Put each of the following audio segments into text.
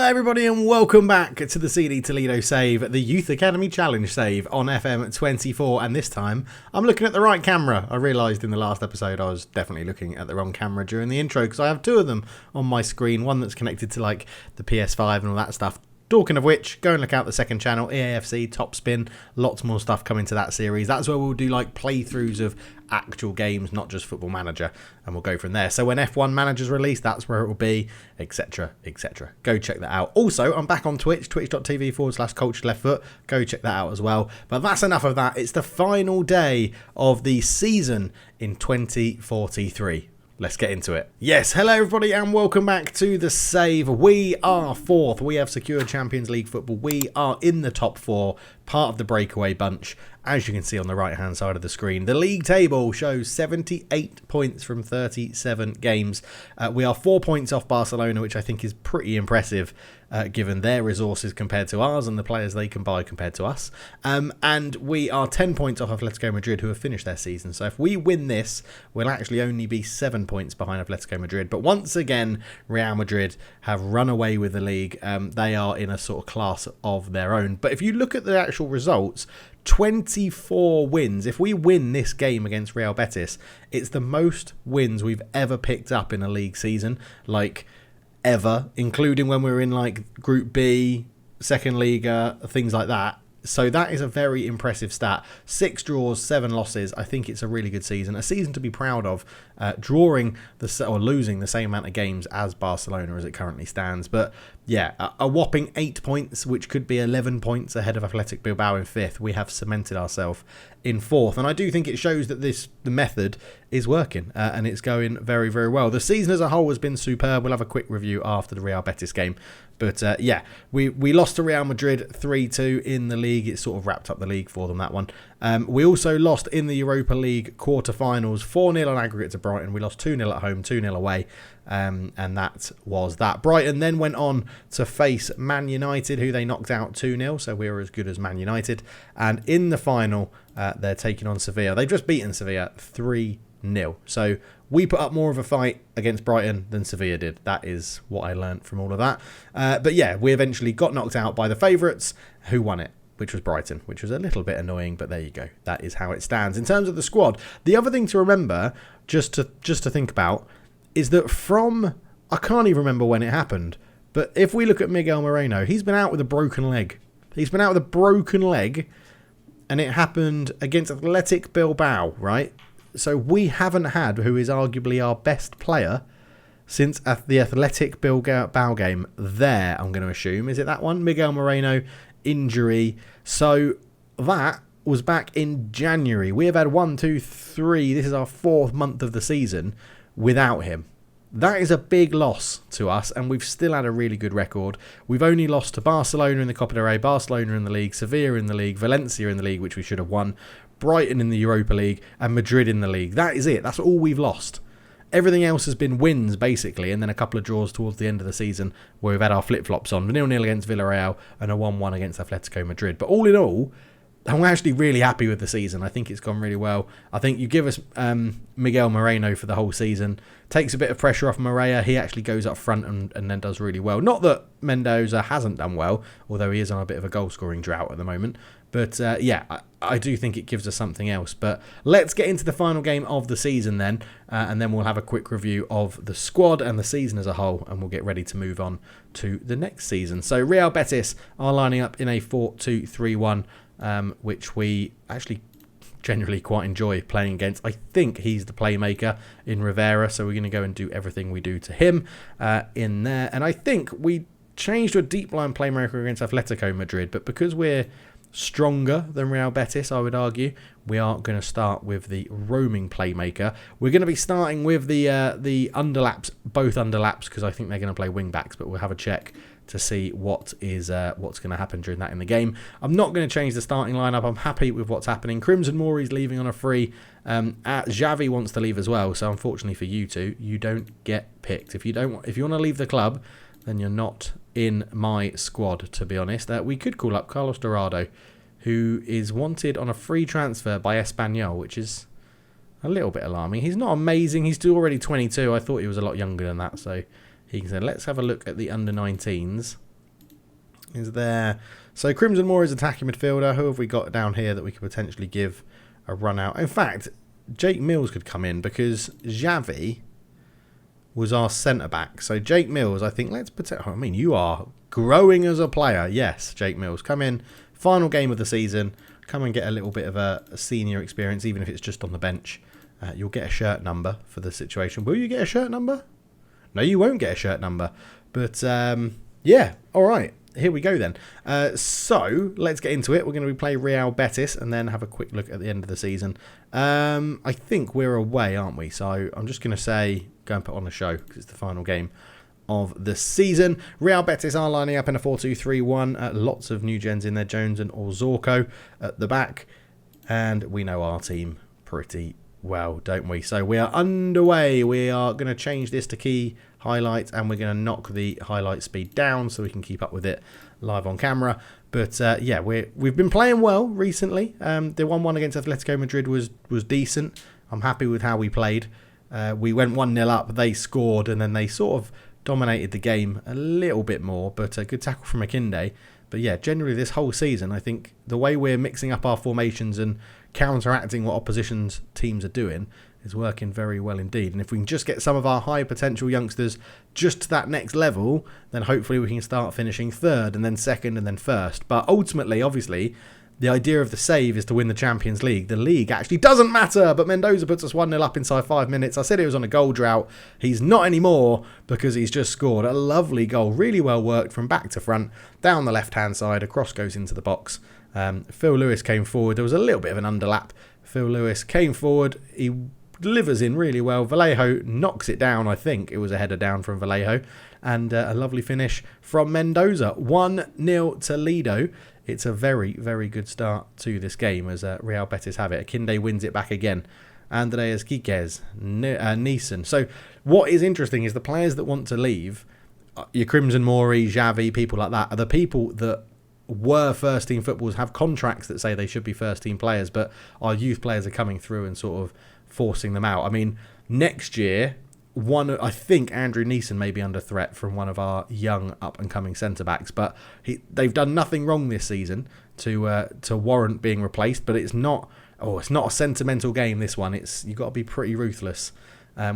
everybody, and welcome back to the CD Toledo save, the Youth Academy Challenge save on FM24, and this time I'm looking at the right camera. I realised in the last episode I was definitely looking at the wrong camera during the intro because I have two of them on my screen, one that's connected to like the PS5 and all that stuff. Talking of which, go and look out the second channel, EAFC, Top Spin, lots more stuff coming to that series. That's where we'll do like playthroughs of actual games, not just Football Manager, and we'll go from there. So when F1 Manager's released, that's where it will be, etc, etc. Go check that out. Also, I'm back on Twitch, twitch.tv/culturedleftfoot. Go check that out as well. But that's enough of that. It's the final day of the season in 2043. Let's get into it. Yes, hello everybody and welcome back to the save. We are fourth. We have secured Champions League football. We are in the top four, part of the breakaway bunch. As you can see on the right hand side of the screen, the league table shows 78 points from 37 games. We are 4 points off Barcelona, which I think is pretty impressive given their resources compared to ours and the players they can buy compared to us. And we are 10 points off Atletico Madrid, who have finished their season. So if we win this, we'll actually only be 7 points behind Atletico Madrid. But once again, Real Madrid have run away with the league. They are in a sort of class of their own. But if you look at the actual results, 24 wins. If we win this game against Real Bettis, it's the most wins we've ever picked up in a league season, like ever, including when we were in like Group B, Second Liga, things like that. So that is a very impressive stat. 6 draws, 7 losses. I think it's a really good season. A season to be proud of. Drawing or losing the same amount of games as Barcelona as it currently stands. But yeah, a whopping 8 points, which could be 11 points ahead of Athletic Bilbao in 5th. We have cemented ourselves in 4th. And I do think it shows that the method is working and it's going very, very well. The season as a whole has been superb. We'll have a quick review after the Real Betis game. But yeah, we lost to Real Madrid 3-2 in the league. It sort of wrapped up the league for them, that one. We also lost in the Europa League quarterfinals, 4-0 on aggregate to Brighton. We lost 2-0 at home, 2-0 away. And that was that. Brighton then went on to face Man United, who they knocked out 2-0. So we were as good as Man United. And in the final, they're taking on Sevilla. They've just beaten Sevilla 3-0. So we put up more of a fight against Brighton than Sevilla did. That is what I learnt from all of that. But yeah, we eventually got knocked out by the favourites who won it, which was Brighton, which was a little bit annoying, but there you go. That is how it stands. In terms of the squad, the other thing to remember, just to think about, is that I can't even remember when it happened, but if we look at Miguel Moreno, he's been out with a broken leg. And it happened against Athletic Bilbao, right? So we haven't had who is arguably our best player since the Athletic Bilbao game there, I'm going to assume. Is it that one? Miguel Moreno, injury. So that was back in January. We have had 1, 2, 3. This is our 4th month of the season without him. That is a big loss to us, and we've still had a really good record. We've only lost to Barcelona in the Copa del Rey, Barcelona in the league, Sevilla in the league, Valencia in the league, which we should have won, Brighton in the Europa League, and Madrid in the league. That is it. That's all we've lost. Everything else has been wins, basically, and then a couple of draws towards the end of the season where we've had our flip-flops on. 0-0 against Villarreal and a 1-1 against Atletico Madrid. But all in all, I'm actually really happy with the season. I think it's gone really well. I think you give us Miguel Moreno for the whole season. Takes a bit of pressure off Moreira. He actually goes up front and then does really well. Not that Mendoza hasn't done well, although he is on a bit of a goal-scoring drought at the moment. But yeah, I do think it gives us something else. But let's get into the final game of the season then. And then we'll have a quick review of the squad and the season as a whole. And we'll get ready to move on to the next season. So Real Betis are lining up in a 4-2-3-1. Which we actually generally quite enjoy playing against. I think he's the playmaker in Rivera, so we're going to go and do everything we do to him in there. And I think we changed to a deep line playmaker against Atletico Madrid, but because we're stronger than Real Betis, I would argue, we are going to start with the roaming playmaker. We're going to be starting with the underlaps, both underlaps, because I think they're going to play wing backs, but we'll have a check to see what's going to happen during that in the game. I'm not going to change the starting lineup. I'm happy with what's happening. Crimson Mori's leaving on a free. Xavi wants to leave as well, so unfortunately for you two, you don't get picked. If you want to leave the club, then you're not in my squad, to be honest. We could call up Carlos Dorado, who is wanted on a free transfer by Espanyol, which is a little bit alarming. He's not amazing. He's still already 22. I thought he was a lot younger than that, so he said, let's have a look at the under-19s. is there. So Crimson Moor is attacking midfielder. Who have we got down here that we could potentially give a run out? In fact, Jake Mills could come in because Xavi was our centre-back. So Jake Mills, I think, you are growing as a player. Yes, Jake Mills, come in. Final game of the season. Come and get a little bit of a senior experience, even if it's just on the bench. You'll get a shirt number for the situation. Will you get a shirt number? No, you won't get a shirt number. But, yeah, all right. Here we go then. So, let's get into it. We're going to play Real Bettis and then have a quick look at the end of the season. I think we're away, aren't we? So, I'm just going to say, go and put on the show because it's the final game of the season. Real Bettis are lining up in a 4-2-3-1. Lots of new gens in there. Jones and Orzorko at the back. And we know our team pretty well, don't we? So we are underway. We are going to change this to key highlights and we're going to knock the highlight speed down so we can keep up with it live on camera. But yeah, we've been playing well recently. The 1-1 against Atletico Madrid was decent. I'm happy with how we played. We went 1-0 up, they scored, and then they sort of dominated the game a little bit more. But a good tackle from Akinde. But yeah, generally this whole season, I think the way we're mixing up our formations and counteracting what opposition's teams are doing is working very well indeed. And if we can just get some of our high potential youngsters just to that next level, then hopefully we can start finishing third and then second and then first. But ultimately, obviously, the idea of the save is to win the Champions League. The league actually doesn't matter, but Mendoza puts us 1-0 up inside 5 minutes. I said he was on a goal drought. He's not anymore because he's just scored a lovely goal. Really well worked from back to front, down the left-hand side, across goes into the box. Phil Lewis came forward. There was a little bit of an underlap. Phil Lewis came forward. He delivers in really well. Vallejo knocks it down, I think. It was a header down from Vallejo. And a lovely finish from Mendoza. 1-0 Toledo. It's a very, very good start to this game as Real Betis have it. Akinde wins it back again. Andreas Quiquez, Neeson. So what is interesting is the players that want to leave, your Crimson Mori, Xavi, people like that, are the people that were first-team footballers, have contracts that say they should be first-team players, but our youth players are coming through and sort of forcing them out. I mean, next year, I think Andrew Neeson may be under threat from one of our young up-and-coming centre-backs, but they've done nothing wrong this season to warrant being replaced, but it's not a sentimental game, this one. You've got to be pretty ruthless.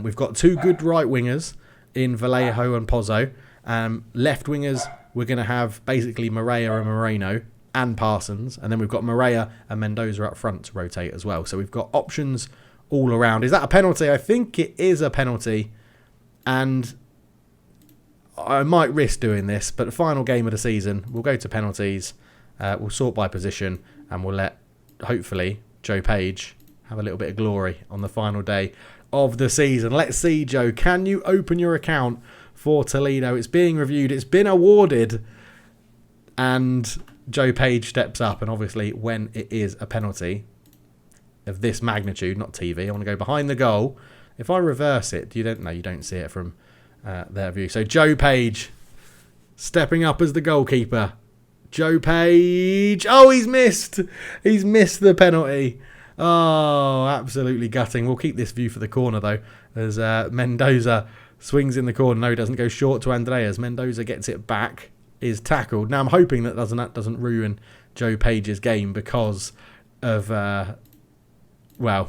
We've got two good right wingers in Vallejo and Pozzo. Left wingers, we're going to have basically Moreira and Moreno and Parsons, and then we've got Moreira and Mendoza up front to rotate as well. So we've got options all around. Is that a penalty? I think it is a penalty, and I might risk doing this, but the final game of the season, we'll go to penalties, we'll sort by position, and we'll let, hopefully, Joe Page have a little bit of glory on the final day of the season. Let's see, Joe, can you open your account for Toledo? It's being reviewed, it's been awarded, and Joe Page steps up, and obviously when it is a penalty of this magnitude, not TV, I want to go behind the goal. If I reverse it, you don't see it from their view. So Joe Page stepping up as the goalkeeper. Joe Page, oh, he's missed the penalty. Oh, absolutely gutting. We'll keep this view for the corner though, as Mendoza swings in the corner. No, he doesn't go short to Andreas. Mendoza gets it back, is tackled. Now I'm hoping that doesn't ruin Joe Page's game because of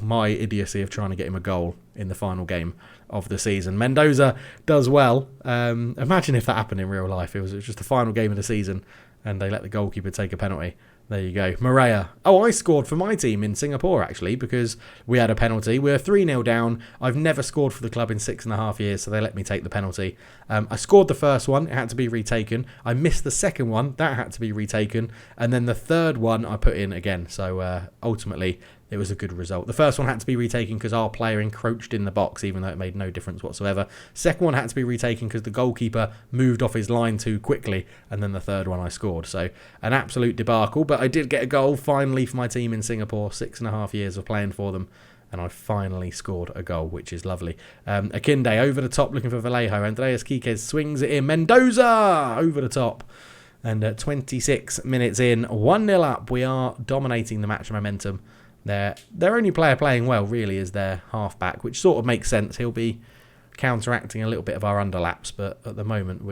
my idiocy of trying to get him a goal in the final game of the season. Mendoza does well. Imagine if that happened in real life. It was just the final game of the season and they let the goalkeeper take a penalty. There you go. Moreira. Oh, I scored for my team in Singapore, actually, because we had a penalty. We were 3-0 down. I've never scored for the club in 6.5 years, so they let me take the penalty. I scored the first one. It had to be retaken. I missed the second one. That had to be retaken. And then the third one I put in again. So ultimately, it was a good result. The first one had to be retaken because our player encroached in the box, even though it made no difference whatsoever. Second one had to be retaken because the goalkeeper moved off his line too quickly. And then the third one I scored. So an absolute debacle. But I did get a goal finally for my team in Singapore. 6.5 years of playing for them. And I finally scored a goal, which is lovely. Akinde over the top looking for Vallejo. Andreas Quiquez swings it in. Mendoza over the top. And at 26 minutes in, 1-0 up. We are dominating the match momentum. Their only player playing well really is their half-back, which sort of makes sense. He'll be counteracting a little bit of our underlaps, but at the moment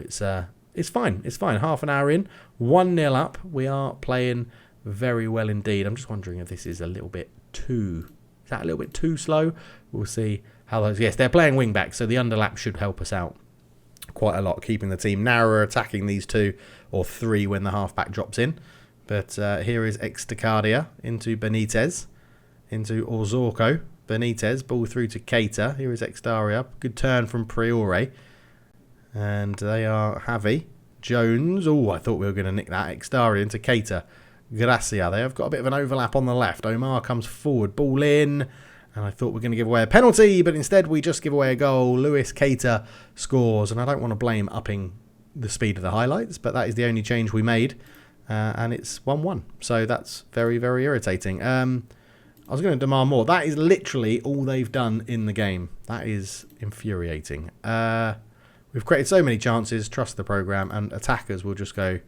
it's fine. It's fine. Half an hour in, 1-0 up. We are playing very well indeed. I'm just wondering if this is a little bit too... Is that a little bit too slow? We'll see how those... Yes, they're playing wing-back, so the underlap should help us out quite a lot, keeping the team narrower, attacking these 2 or 3 when the half-back drops in. But here is Extacardia into Benitez, into Orzorco. Benitez, ball through to Keita. Here is Extaria. Good turn from Priore. And they are Javi. Jones. Oh, I thought we were going to nick that. Extaria into Keita. Gracia. They have got a bit of an overlap on the left. Omar comes forward. Ball in. And I thought we were going to give away a penalty, but instead we just give away a goal. Luis Keita scores. And I don't want to blame upping the speed of the highlights, but that is the only change we made. And it's 1-1. So that's very, very irritating. I was going to demand more. That is literally all they've done in the game. That is infuriating. We've created so many chances. Trust the programme. And attackers will just go,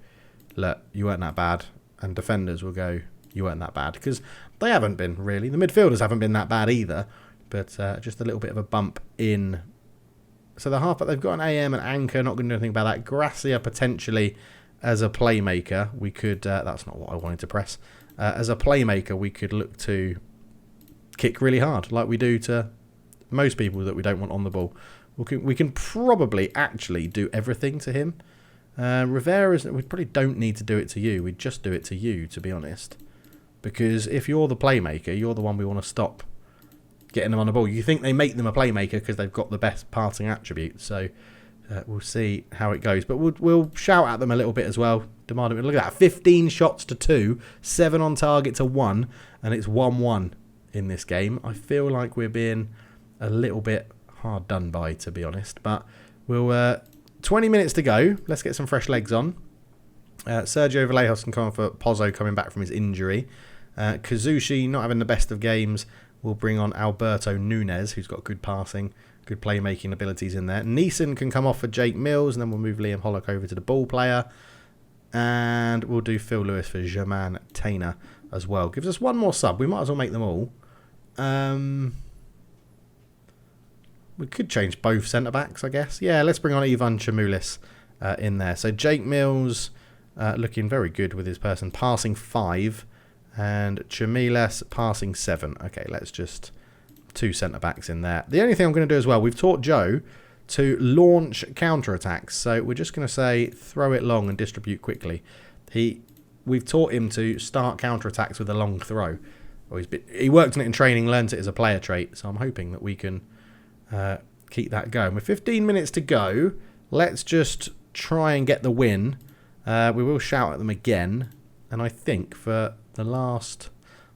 look, you weren't that bad. And defenders will go, you weren't that bad. Because they haven't been, really. The midfielders haven't been that bad either. But just a little bit of a bump in. So the halfback, they've got an AM and anchor. Not going to do anything about that. Gracia potentially as a playmaker. We could... that's not what I wanted to press. As a playmaker, we could look to kick really hard, like we do to most people that we don't want on the ball. We can probably actually do everything to him. Rivera, we probably don't need to do it to you. We'd just do it to you, to be honest. Because if you're the playmaker, you're the one we want to stop getting them on the ball. You think they make them a playmaker because they've got the best passing attributes. So we'll see how it goes. But we'll shout at them a little bit as well. Demand it. Look at that. 15 shots to 2, 7 on target to 1, and it's 1-1 in this game. I feel like we're being a little bit hard done by, to be honest. But we'll 20 minutes to go. Let's get some fresh legs on. Sergio Vallejos can come on for Pozzo coming back from his injury. Kazushi not having the best of games. We'll bring on Alberto Nunez, who's got good passing, good playmaking abilities in there. Neeson can come off for Jake Mills, and then we'll move Liam Hollock over to the ball player. And we'll do Phil Lewis for Germain Tainer as well. Gives us one more sub. We might as well make them all. We could change both centre-backs, I guess. Yeah, let's bring on Ivan Chamulis in there. So Jake Mills looking very good with his person. Passing 5. And Chamulis passing 7. Okay, let's just... 2 centre-backs in there. The only thing I'm going to do as well, we've taught Joe to launch counter-attacks. So we're just going to say throw it long and distribute quickly. We've taught him to start counter-attacks with a long throw. He worked on it in training, learnt it as a player trait. So I'm hoping that we can keep that going. With 15 minutes to go, let's just try and get the win. We will shout at them again. And I think for the last...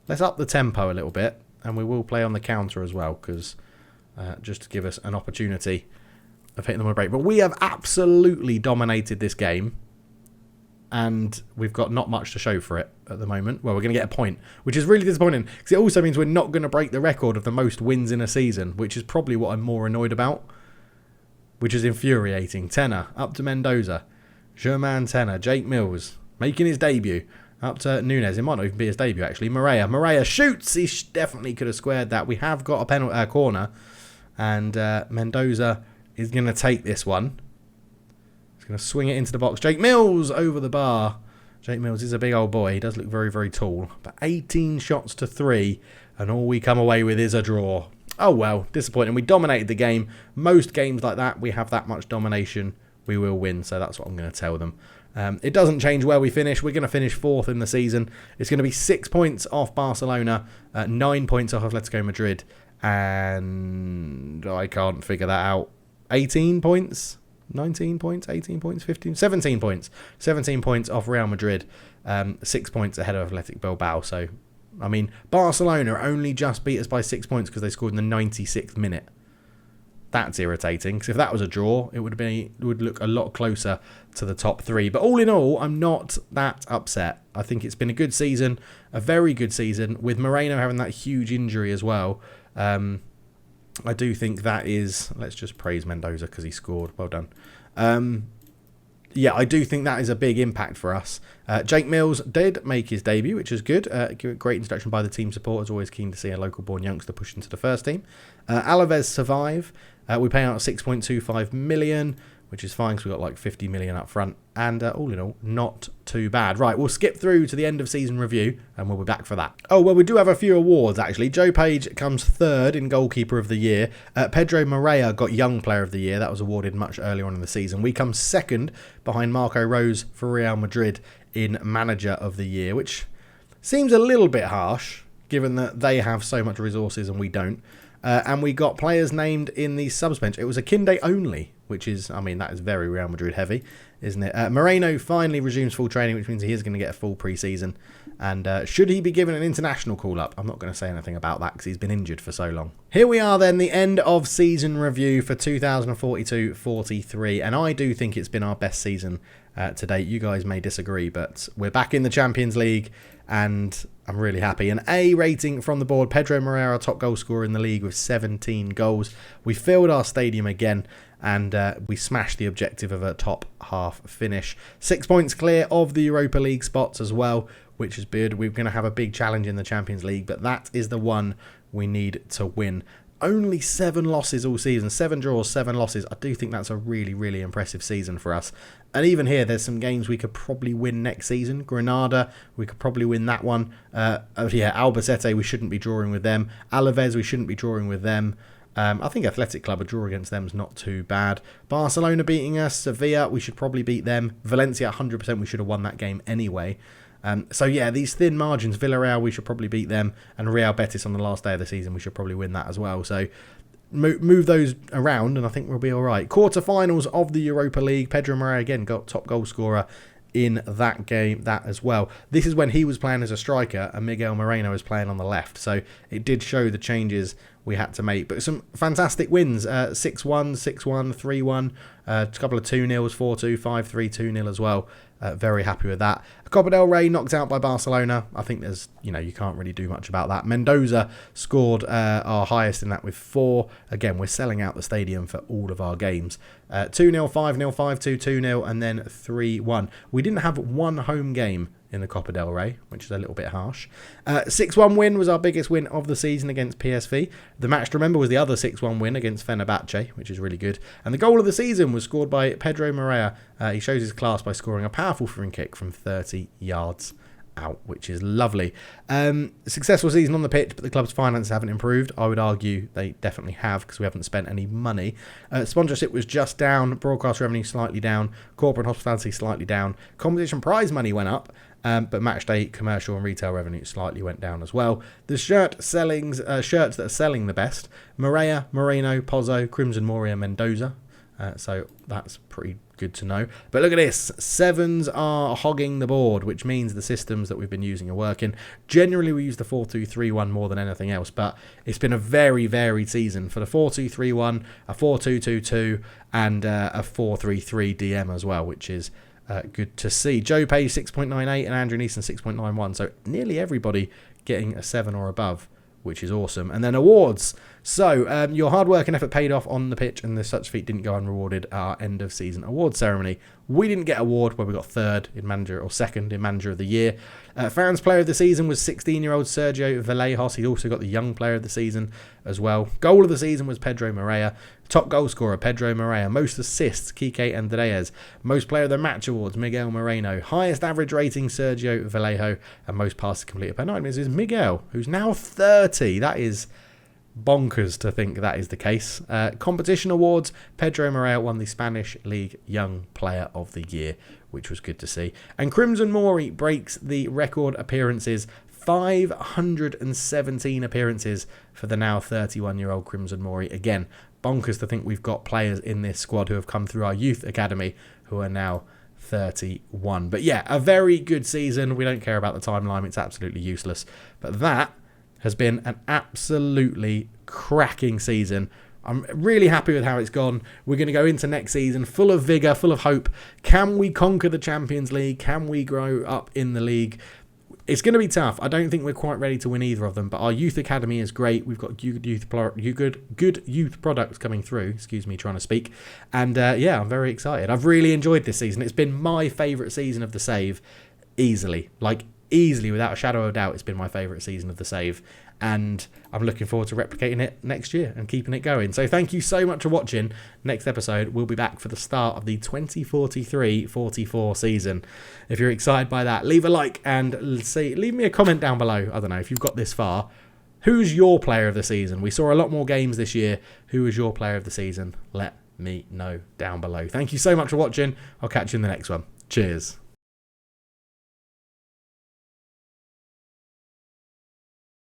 Let's up the tempo a little bit. And we will play on the counter as well. Because just to give us an opportunity of hitting them on a break. But we have absolutely dominated this game. And we've got not much to show for it at the moment. Well, we're going to get a point, which is really disappointing. Because it also means we're not going to break the record of the most wins in a season. Which is probably what I'm more annoyed about. Which is infuriating. Tenor, up to Mendoza. Germain Tenor, Jake Mills, making his debut. Up to Nunez. It might not even be his debut, actually. Morea shoots. He definitely could have squared that. We have got a penalty corner. And Mendoza is going to take this one. He's going to swing it into the box. Jake Mills over the bar. Jake Mills is a big old boy. He does look very, very tall. But 18 shots to 3. And all we come away with is a draw. Oh, well. Disappointing. We dominated the game. Most games like that, we have that much domination. We will win. So that's what I'm going to tell them. It doesn't change where we finish. We're going to finish 4th in the season. It's going to be 6 points off Barcelona, 9 points off Atletico Madrid, and I can't figure that out. 18 points? 19 points? 18 points? 15? 17 points. 17 points off Real Madrid, 6 points ahead of Athletic Bilbao. So, I mean, Barcelona only just beat us by 6 points because they scored in the 96th minute. That's irritating, because if that was a draw, it would look a lot closer to the top 3. But all in all, I'm not that upset. I think it's been a good season, a very good season, with Moreno having that huge injury as well. I do think that is... Let's just praise Mendoza because he scored. Well done. Yeah, I do think that is a big impact for us. Jake Mills did make his debut, which is good. Great introduction by the team supporters. Always keen to see a local-born youngster push into the first team. Alaves survive. We pay out 6.25 million. which is fine because we've got like 50 million up front. And all in all, not too bad. Right, we'll skip through to the end of season review and we'll be back for that. Oh, well, we do have a few awards, actually. Joe Page comes third in Goalkeeper of the Year. Pedro Moreira got Young Player of the Year. That was awarded much earlier on in the season. We come second behind Marco Rose for Real Madrid in Manager of the Year, which seems a little bit harsh, given that they have so much resources and we don't. And we got players named in the subs bench. It was a Kinde only, which is, I mean, that is very Real Madrid heavy, isn't it? Moreno finally resumes full training, which means he is going to get a full pre-season. And should he be given an international call-up? I'm not going to say anything about that because he's been injured for so long. Here we are then, the end of season review for 2042-43. And I do think it's been our best season to date. You guys may disagree, but we're back in the Champions League. And I'm really happy. An A rating from the board. Pedro Moreira, top goal scorer in the league with 17 goals. We filled our stadium again and we smashed the objective of a top half finish. 6 points clear of the Europa League spots as well, which is good. We're going to have a big challenge in the Champions League, but that is the one we need to win. Only 7 losses all season, 7 draws, 7 losses. I do think that's a really, really impressive season for us. And even here, there's some games we could probably win next season. Granada, we could probably win that one. Albacete, we shouldn't be drawing with them. Alaves, we shouldn't be drawing with them. I think Athletic Club, a draw against them is not too bad. Barcelona beating us. Sevilla, we should probably beat them. Valencia, 100%, we should have won that game anyway. So yeah, these thin margins, Villarreal, we should probably beat them, and Real Bettis on the last day of the season, we should probably win that as well. So move those around and I think we'll be all right. Quarterfinals of the Europa League, Pedro Moreira again got top goal scorer in that game, that as well. This is when he was playing as a striker and Miguel Moreno was playing on the left, so it did show the changes we had to make. But some fantastic wins, 6-1, 6-1, 3-1, a couple of 2-0s, 4-2, 5-3, 2-0 as well. Very happy with that. Copa del Rey knocked out by Barcelona. I think there's, you can't really do much about that. Mendoza scored our highest in that with 4. Again, we're selling out the stadium for all of our games. 2-0, 5-0, 5-2, 2-0, and then 3-1. We didn't have one home game in the Copa del Rey, which is a little bit harsh. 6-1 win was our biggest win of the season against PSV. The match to remember was the other 6-1 win against Fenerbahce, which is really good. And the goal of the season was scored by Pedro Moreira. He shows his class by scoring a powerful free kick from 30 yards out, which is lovely. Successful season on the pitch, but the club's finances haven't improved. I would argue they definitely have, because we haven't spent any money. Sponsorship was just down, broadcast revenue slightly down, corporate hospitality slightly down, competition prize money went up, but matchday commercial and retail revenue slightly went down as well. The shirts that are selling the best: Moreira, Moreno, Pozzo, Crimson Moria, Mendoza. So that's pretty good to know. But look at this. 7s are hogging the board, which means the systems that we've been using are working. Generally, we use the 4-2-3-1 more than anything else, but it's been a very varied season for the 4-2-3-1, a 4-2-2-2, and a 4-3-3 DM as well, which is good to see. Joe Page 6.98 and Andrew Neeson 6.91. So nearly everybody getting a 7 or above, which is awesome. And then awards. So your hard work and effort paid off on the pitch, and the such feat didn't go unrewarded at our end of season award ceremony. We didn't get award where we got 3rd in manager, or 2nd in manager of the year. Fans player of the season was 16-year-old Sergio Vallejos. He also got the young player of the season as well. Goal of the season was Pedro Moreira. Top goal scorer Pedro Moreira. Most assists Kike Andreas. Most player of the match awards Miguel Moreno. Highest average rating Sergio Vallejo, and most passes completed per 9 minutes is Miguel, who's now 30. That is bonkers to think that is the case. Competition awards, Pedro Moreira won the Spanish League Young Player of the Year, which was good to see. And Crimson Mori breaks the record appearances, 517 appearances for the now 31-year-old Crimson Mori. Again, bonkers to think we've got players in this squad who have come through our youth academy who are now 31. But yeah, a very good season. We don't care about the timeline, it's absolutely useless. But that has been an absolutely cracking season. I'm really happy with how it's gone. We're going to go into next season full of vigour, full of hope. Can we conquer the Champions League? Can we grow up in the league? It's going to be tough. I don't think we're quite ready to win either of them, but our youth academy is great. We've got good youth products coming through. Excuse me, trying to speak. And yeah, I'm very excited. I've really enjoyed this season. It's been my favourite season of the Save, easily. Like, easily, without a shadow of a doubt, it's been my favourite season of the save, and I'm looking forward to replicating it next year and keeping it going. So thank you so much for watching. Next episode, we'll be back for the start of the 2043-44 season. If you're excited by that, leave a like and leave me a comment down below. I don't know, if you've got this far, who's your player of the season? We saw a lot more games this year. Who is your player of the season? Let me know down below. Thank you so much for watching. I'll catch you in the next one. Cheers.